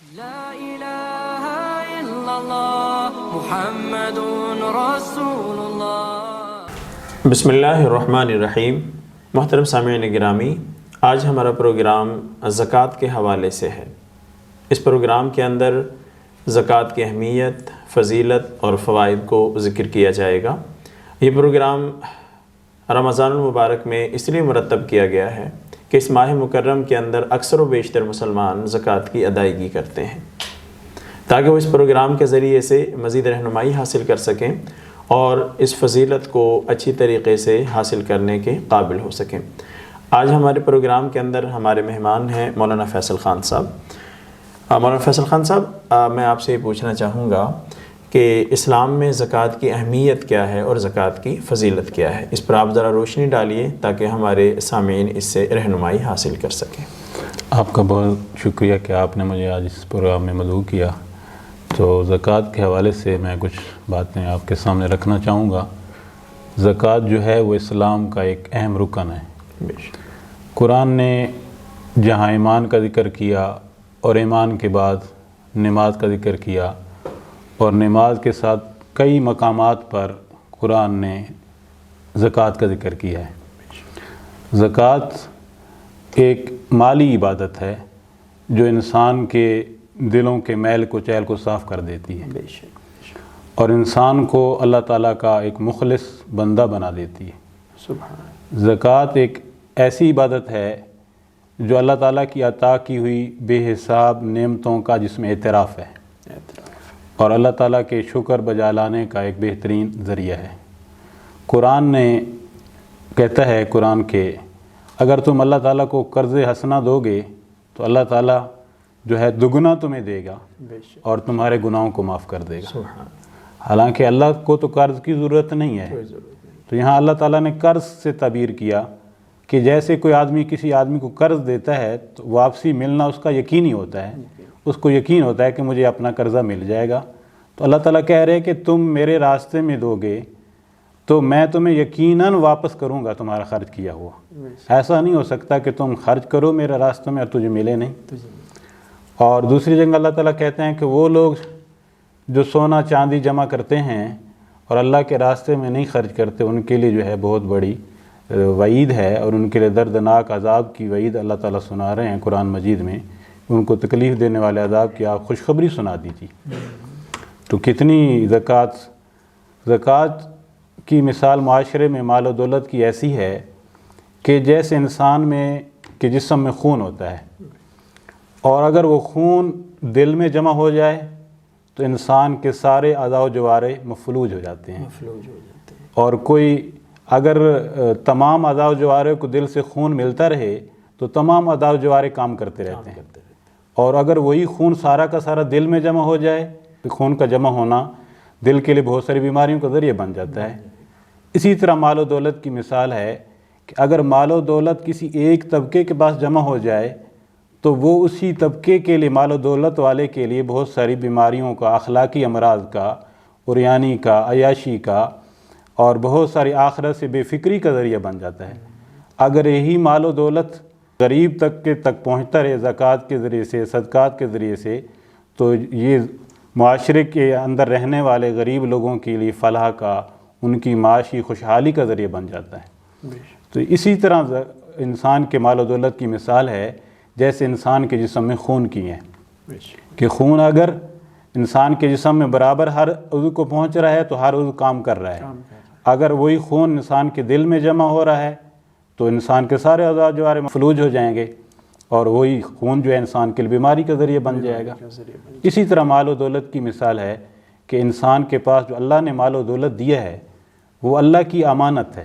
لا الہ الا اللہ محمد رسول اللہ۔ بسم اللہ الرحمن الرحیم۔ محترم سامعین گرامی، آج ہمارا پروگرام زکوٰۃ کے حوالے سے ہے۔ اس پروگرام کے اندر زکوٰۃ کی اہمیت، فضیلت اور فوائد کو ذکر کیا جائے گا۔ یہ پروگرام رمضان المبارک میں اس لیے مرتب کیا گیا ہے کہ اس ماہ مکرم کے اندر اکثر و بیشتر مسلمان زکوٰۃ کی ادائیگی کرتے ہیں، تاکہ وہ اس پروگرام کے ذریعے سے مزید رہنمائی حاصل کر سکیں اور اس فضیلت کو اچھی طریقے سے حاصل کرنے کے قابل ہو سکیں۔ آج ہمارے پروگرام کے اندر ہمارے مہمان ہیں مولانا فیصل خان صاحب۔ مولانا فیصل خان صاحب، میں آپ سے یہ پوچھنا چاہوں گا کہ اسلام میں زکوٰۃ کی اہمیت کیا ہے اور زکوٰۃ کی فضیلت کیا ہے؟ اس پر آپ ذرا روشنی ڈالیے تاکہ ہمارے سامعین اس سے رہنمائی حاصل کر سکیں۔ آپ کا بہت شکریہ کہ آپ نے مجھے آج اس پروگرام میں مدعو کیا۔ تو زکوٰۃ کے حوالے سے میں کچھ باتیں آپ کے سامنے رکھنا چاہوں گا۔ زکوٰۃ جو ہے وہ اسلام کا ایک اہم رکن ہے۔ قرآن نے جہاں ایمان کا ذکر کیا اور ایمان کے بعد نماز کا ذکر کیا، اور نماز کے ساتھ کئی مقامات پر قرآن نے زکوٰۃ کا ذکر کیا ہے۔ زکوٰۃ ایک مالی عبادت ہے جو انسان کے دلوں کے میل کو چیل کو صاف کر دیتی ہے اور انسان کو اللہ تعالیٰ کا ایک مخلص بندہ بنا دیتی ہے۔ زکوٰۃ ایک ایسی عبادت ہے جو اللہ تعالیٰ کی عطا کی ہوئی بے حساب نعمتوں کا جس میں اعتراف ہے اور اللہ تعالیٰ کے شکر بجا لانے کا ایک بہترین ذریعہ ہے۔ قرآن نے کہتا ہے قرآن کے اگر تم اللہ تعالیٰ کو قرض حسنہ دو گے تو اللہ تعالیٰ جو ہے دگنا تمہیں دے گا اور تمہارے گناہوں کو معاف کر دے گا۔ حالانکہ اللہ کو تو قرض کی ضرورت نہیں ہے، تو یہاں اللہ تعالیٰ نے قرض سے تعبیر کیا کہ جیسے کوئی آدمی کسی آدمی کو قرض دیتا ہے تو واپسی ملنا اس کا یقینی ہوتا ہے، اس کو یقین ہوتا ہے کہ مجھے اپنا قرضہ مل جائے گا۔ تو اللہ تعالیٰ کہہ رہے کہ تم میرے راستے میں دو گے تو میں تمہیں یقیناً واپس کروں گا تمہارا خرچ کیا ہوا۔ ایسا نہیں ہو سکتا کہ تم خرچ کرو میرے راستے میں اور تجھے ملے نہیں۔ اور دوسری جگہ اللہ تعالیٰ کہتے ہیں کہ وہ لوگ جو سونا چاندی جمع کرتے ہیں اور اللہ کے راستے میں نہیں خرچ کرتے، ان کے لیے جو ہے بہت بڑی وعید ہے اور ان کے لیے دردناک عذاب کی وعید اللہ تعالیٰ سنا رہے ہیں قرآن مجید میں۔ ان کو تکلیف دینے والے عذاب کی آپ خوشخبری سنا دیجیے۔ تو کتنی زکوٰۃ کی مثال معاشرے میں مال و دولت کی ایسی ہے کہ جیسے انسان میں کے جسم میں خون ہوتا ہے، اور اگر وہ خون دل میں جمع ہو جائے تو انسان کے سارے اعضاء و جوارے مفلوج ہو جاتے ہیں، اور کوئی اگر تمام اعضاء و جوارے کو دل سے خون ملتا رہے تو تمام اعضاء و جوارے کام کرتے رہتے ہیں، اور اگر وہی خون سارا کا سارا دل میں جمع ہو جائے تو خون کا جمع ہونا دل کے لیے بہت ساری بیماریوں کا ذریعہ بن جاتا ہے۔ اسی طرح مال و دولت کی مثال ہے کہ اگر مال و دولت کسی ایک طبقے کے پاس جمع ہو جائے تو وہ اسی طبقے کے لیے مال و دولت والے کے لیے بہت ساری بیماریوں کا، اخلاقی امراض کا، عریانی کا، عیاشی کا اور بہت ساری آخرت سے بے فکری کا ذریعہ بن جاتا ہے۔ اگر یہی مال و دولت غریب طبقے تک پہنچتا رہے زکوٰۃ کے ذریعے سے، صدقات کے ذریعے سے، تو یہ معاشرے کے اندر رہنے والے غریب لوگوں کے لیے فلاح کا، ان کی معاشی خوشحالی کا ذریعہ بن جاتا ہے۔ تو اسی طرح انسان کے مال و دولت کی مثال ہے جیسے انسان کے جسم میں خون کی ہے کہ خون اگر انسان کے جسم میں برابر ہر عضو کو پہنچ رہا ہے تو ہر عضو کام کر رہا ہے۔ اگر وہی خون انسان کے دل میں جمع ہو رہا ہے تو انسان کے سارے اعضاء جو مفلوج ہو جائیں گے اور وہی خون جو ہے انسان کے لیے بیماری کا ذریعہ بن جائے گا۔ اسی طرح مال و دولت کی مثال ہے کہ انسان کے پاس جو اللہ نے مال و دولت دیا ہے وہ اللہ کی امانت ہے۔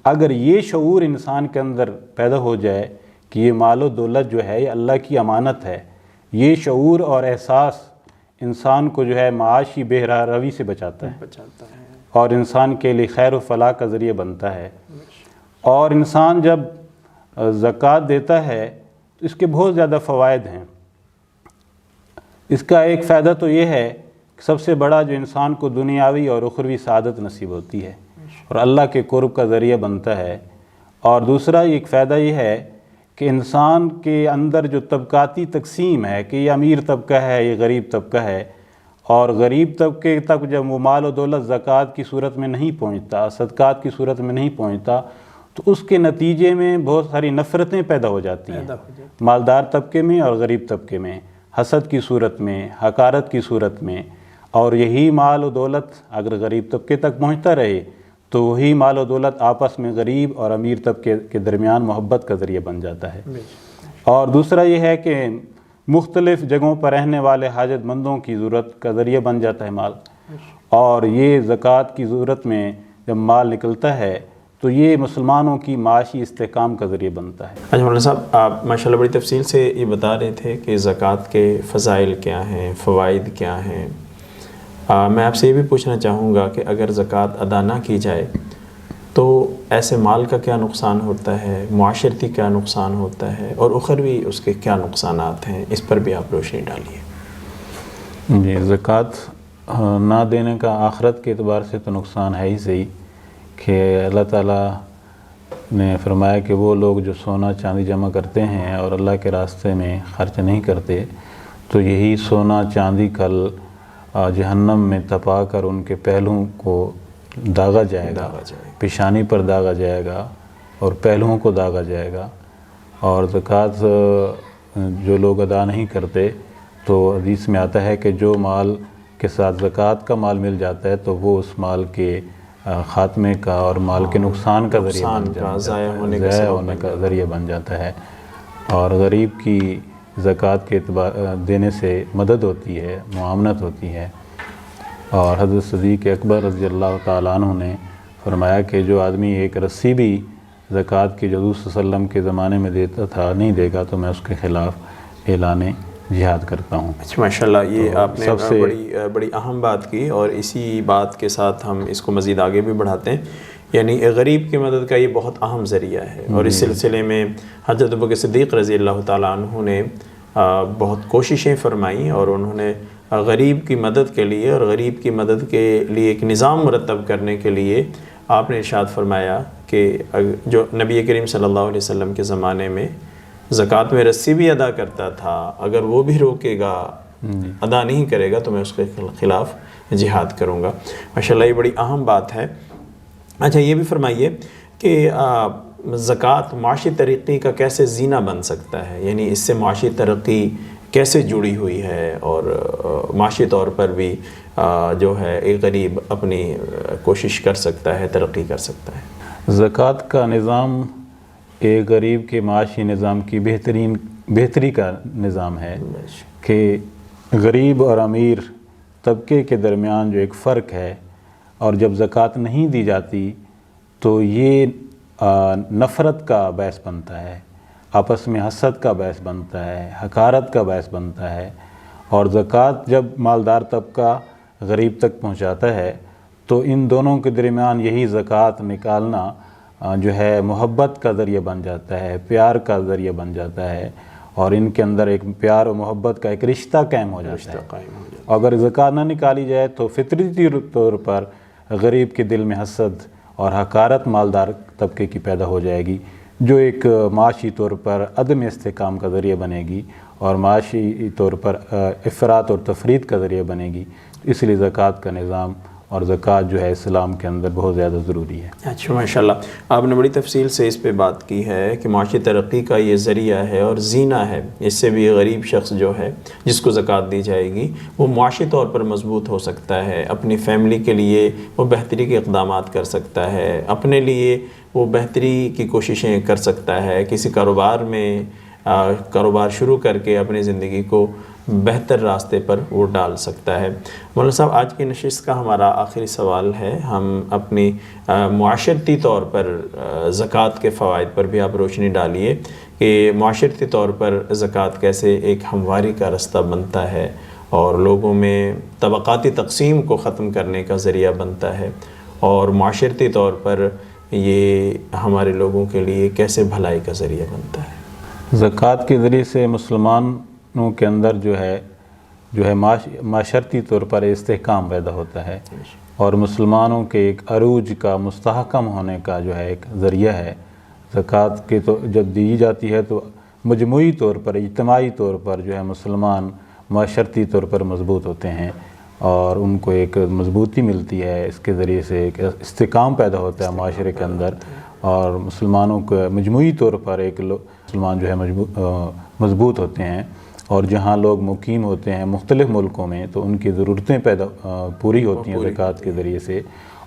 اگر یہ شعور انسان کے اندر پیدا ہو جائے کہ یہ مال و دولت جو ہے یہ اللہ کی امانت ہے، یہ شعور اور احساس انسان کو جو ہے معاشی بے روی سے بچاتا ہے اور انسان کے لیے خیر و فلاح کا ذریعہ بنتا ہے۔ اور انسان جب زکوٰۃ دیتا ہے تو اس کے بہت زیادہ فوائد ہیں۔ اس کا ایک فائدہ تو یہ ہے کہ سب سے بڑا جو انسان کو دنیاوی اور اخروی سعادت نصیب ہوتی ہے اور اللہ کے قرب کا ذریعہ بنتا ہے۔ اور دوسرا ایک فائدہ یہ ہے کہ انسان کے اندر جو طبقاتی تقسیم ہے کہ یہ امیر طبقہ ہے، یہ غریب طبقہ ہے، اور غریب طبقے تک جب وہ مال و دولت زکوٰۃ کی صورت میں نہیں پہنچتا، صدقات کی صورت میں نہیں پہنچتا، تو اس کے نتیجے میں بہت ساری نفرتیں پیدا ہو جاتی ہیں مالدار طبقے میں اور غریب طبقے میں، حسد کی صورت میں، حقارت کی صورت میں. اور یہی مال و دولت اگر غریب طبقے تک پہنچتا رہے تو وہی مال و دولت آپس میں غریب اور امیر طبقے کے درمیان محبت کا ذریعہ بن جاتا ہے. اور دوسرا یہ ہے کہ مختلف جگہوں پر رہنے والے حاجت مندوں کی ضرورت کا ذریعہ بن جاتا ہے مال. اور یہ زکوٰۃ کی ضرورت میں جب مال نکلتا ہے تو یہ مسلمانوں کی معاشی استحکام کا ذریعہ بنتا ہے. اچھا مولانا صاحب، آپ ماشاءاللہ بڑی تفصیل سے یہ بتا رہے تھے کہ زکوٰۃ کے فضائل کیا ہیں، فوائد کیا ہیں. میں آپ سے یہ بھی پوچھنا چاہوں گا کہ اگر زکوٰۃ ادا نہ کی جائے تو ایسے مال کا کیا نقصان ہوتا ہے، معاشرتی کیا نقصان ہوتا ہے، اور اخروی اس کے کیا نقصانات ہیں، اس پر بھی آپ روشنی ڈالیے. جی، زکوٰۃ نہ دینے کا آخرت کے اعتبار سے تو نقصان ہے ہی صحیح، کہ اللہ تعالیٰ نے فرمایا کہ وہ لوگ جو سونا چاندی جمع کرتے ہیں اور اللہ کے راستے میں خرچ نہیں کرتے تو یہی سونا چاندی کل جہنم میں تپا کر ان کے پہلوؤں کو داغا جائے گا، پیشانی پر داغا جائے گا اور پہلوؤں کو داغا جائے گا. اور زکوٰۃ جو لوگ ادا نہیں کرتے تو حدیث میں آتا ہے کہ جو مال کے ساتھ زکوٰۃ کا مال مل جاتا ہے تو وہ اس مال کے خاتمے کا اور مال کے نقصان کا ذریعہ بن جاتا ہے، ضائع ہونے کا ذریعہ بن جاتا ہے. اور غریب کی زکوٰۃ کے اعتبار دینے سے مدد ہوتی ہے، معاونت ہوتی ہے. اور حضرت صدیق اکبر رضی اللہ تعالیٰ عنہ نے فرمایا کہ جو آدمی ایک رسی بھی زکوٰۃ کی جو حضور صلی اللہ علیہ وسلم کے زمانے میں دیتا تھا نہیں دے گا تو میں اس کے خلاف اعلان جہاد کرتا ہوں. اچھا ماشاءاللہ، یہ آپ نے بڑی اہم بات کی، اور اسی بات کے ساتھ ہم اس کو مزید آگے بھی بڑھاتے ہیں. یعنی غریب کی مدد کا یہ بہت اہم ذریعہ ہے، اور اس سلسلے میں حضرت ابوبکر صدیق رضی اللہ تعالیٰ عنہ نے بہت کوششیں فرمائیں، اور انہوں نے غریب کی مدد کے لیے اور غریب کی مدد کے لیے ایک نظام مرتب کرنے کے لیے آپ نے ارشاد فرمایا کہ جو نبی کریم صلی اللہ علیہ وسلم کے زمانے میں زکوٰۃ میں رسی بھی ادا کرتا تھا، اگر وہ بھی روکے گا، ادا نہیں کرے گا تو میں اس کے خلاف جہاد کروں گا. ماشاءاللہ یہ بڑی اہم بات ہے. اچھا یہ بھی فرمائیے کہ زکوٰۃ معاشی ترقی کا کیسے زینہ بن سکتا ہے، یعنی اس سے معاشی ترقی کیسے جڑی ہوئی ہے، اور معاشی طور پر بھی جو ہے ایک غریب اپنی کوشش کر سکتا ہے، ترقی کر سکتا ہے. زکوٰۃ کا نظام ایک غریب کے معاشی نظام کی بہتری کا نظام ہے کہ غریب اور امیر طبقے کے درمیان جو ایک فرق ہے، اور جب زکوٰۃ نہیں دی جاتی تو یہ نفرت کا باعث بنتا ہے، آپس میں حسد کا باعث بنتا ہے، حقارت کا باعث بنتا ہے. اور زکوٰۃ جب مالدار طبقہ غریب تک پہنچاتا ہے تو ان دونوں کے درمیان یہی زکوٰۃ نکالنا جو ہے محبت کا ذریعہ بن جاتا ہے، پیار کا ذریعہ بن جاتا ہے، اور ان کے اندر ایک پیار و محبت کا ایک رشتہ قائم ہو جاتا ہے. اگر زکوٰۃ نہ نکالی جائے تو فطری طور پر غریب کے دل میں حسد اور حقارت مالدار طبقے کی پیدا ہو جائے گی، جو ایک معاشی طور پر عدم استحکام کا ذریعہ بنے گی اور معاشی طور پر افراط اور تفرید کا ذریعہ بنے گی. اس لیے زکوٰۃ کا نظام اور زکوٰۃ جو ہے اسلام کے اندر بہت زیادہ ضروری ہے. اچھا ماشاءاللہ، آپ نے بڑی تفصیل سے اس پہ بات کی ہے کہ معاشی ترقی کا یہ ذریعہ ہے اور زینہ ہے. اس سے بھی غریب شخص جو ہے جس کو زکوٰۃ دی جائے گی وہ معاشی طور پر مضبوط ہو سکتا ہے، اپنی فیملی کے لیے وہ بہتری کے اقدامات کر سکتا ہے، اپنے لیے وہ بہتری کی کوششیں کر سکتا ہے، کسی کاروبار شروع کر کے اپنی زندگی کو بہتر راستے پر وہ ڈال سکتا ہے. مولانا صاحب، آج کی نشست کا ہمارا آخری سوال ہے، ہم اپنی معاشرتی طور پر زکوٰۃ کے فوائد پر بھی آپ روشنی ڈالیے کہ معاشرتی طور پر زکوٰۃ کیسے ایک ہمواری کا رستہ بنتا ہے اور لوگوں میں طبقاتی تقسیم کو ختم کرنے کا ذریعہ بنتا ہے، اور معاشرتی طور پر یہ ہمارے لوگوں کے لیے کیسے بھلائی کا ذریعہ بنتا ہے. زکوٰۃ کے ذریعے سے مسلمانوں کے اندر جو ہے معاشرتی طور پر استحکام پیدا ہوتا ہے، اور مسلمانوں کے ایک عروج کا مستحکم ہونے کا جو ہے ایک ذریعہ ہے. زکوٰۃ کے تو جب دی جاتی ہے تو مجموعی طور پر اجتماعی طور پر جو ہے مسلمان معاشرتی طور پر مضبوط ہوتے ہیں اور ان کو ایک مضبوطی ملتی ہے، اس کے ذریعے سے ایک استحکام پیدا ہوتا ہے معاشرے کے اندر، اور مسلمانوں کو مجموعی طور پر ایک مسلمان جو ہے مضبوط ہوتے ہیں، اور جہاں لوگ مقیم ہوتے ہیں مختلف ملکوں میں تو ان کی ضرورتیں پوری ہوتی ہیں زکوٰۃ کے ذریعے سے،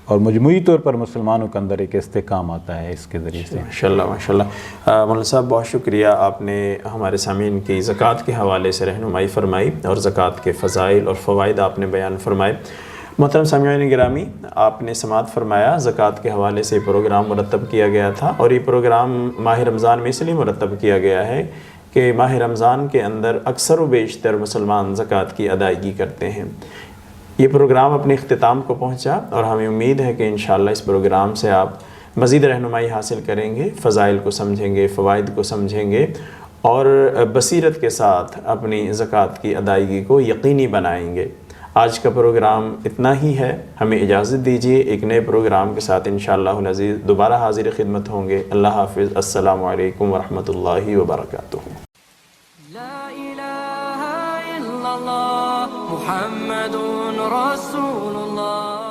اور مجموعی طور پر مسلمانوں کے اندر ایک استحکام آتا ہے اس کے ذریعے سے۔ ماشاءاللہ ماشاءاللہ۔ مولانا صاحب بہت شکریہ، آپ نے ہمارے سامعین کی زکوٰۃ کے حوالے سے رہنمائی فرمائی اور زکوٰۃ کے فضائل اور فوائد آپ نے بیان فرمائے۔ محترم سامعین گرامی، آپ نے سماعت فرمایا زکوٰۃ کے حوالے سے پروگرام مرتب کیا گیا تھا، اور یہ پروگرام ماہ رمضان میں اس لیے مرتب کیا گیا ہے کہ ماہ رمضان کے اندر اکثر و بیشتر مسلمان زکوٰۃ کی ادائیگی کرتے ہیں۔ یہ پروگرام اپنے اختتام کو پہنچا، اور ہمیں امید ہے کہ انشاءاللہ اس پروگرام سے آپ مزید رہنمائی حاصل کریں گے، فضائل کو سمجھیں گے، فوائد کو سمجھیں گے، اور بصیرت کے ساتھ اپنی زکوٰۃ کی ادائیگی کو یقینی بنائیں گے۔ آج کا پروگرام اتنا ہی ہے، ہمیں اجازت دیجیے، ایک نئے پروگرام کے ساتھ انشاءاللہ العزیز دوبارہ حاضر خدمت ہوں گے۔ اللہ حافظ، السلام علیکم ورحمۃ اللہ وبرکاتہ۔ لا إله إلا الله محمد رسول الله